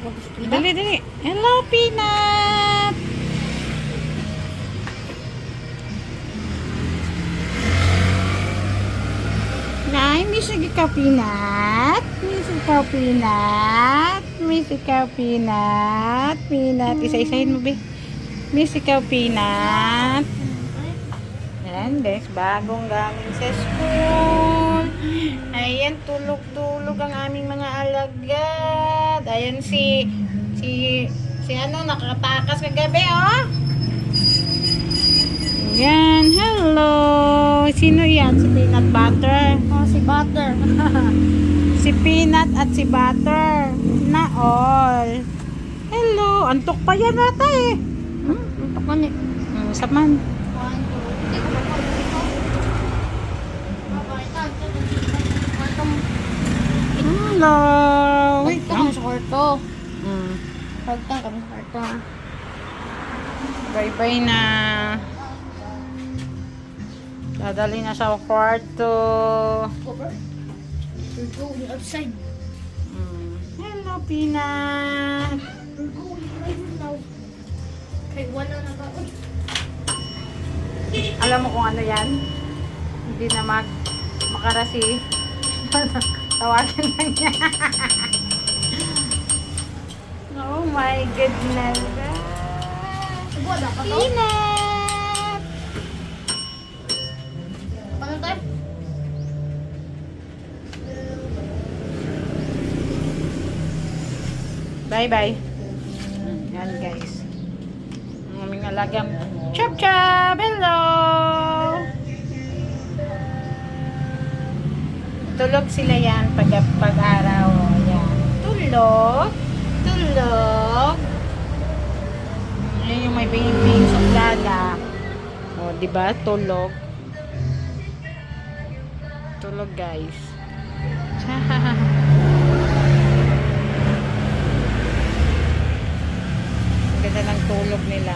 Dali, dali. Hello, Peanut! Nay, miss ikaw, Peanut. Miss ikaw, Peanut. Miss ikaw, Peanut. Peanut. Isa-isahin mo, be. Miss ikaw, Peanut. Ayan, guys. Bagong galing sa school. Ayan, tulog-tulog ang aming mga alagad. Ayan, si ano, nakatakas kagabi, oh. Ayan, hello. Sino yan? Si Peanut Butter. Oh, si Butter. Si Peanut at si Butter. Na all. Hello. Antok pa yan ata eh. Antok man eh. Saman. Hello. Wait Pagtang kami sa kwarto. Mm. Pagtang kami sa kwarto. Bye-bye na. Dadali na sa kwarto. Cover. We're going outside. Hello, Peanut. We're going right now. Kay wala na ba? Uy. Alam mo kung ano yan? Hindi na makarasi. Tawagin lang niya. Oh my goodness. Wala pa to? Peanut! Paano tayo? Bye-bye. Yan guys. Ang aming alagang chop chop! Hello! Tulog sila yan pag-araw. Yan. Tulog. Tulog. Yan yung may bing-bing suplada. O, diba? Tulog. Tulog guys. Ganda ng tulog nila.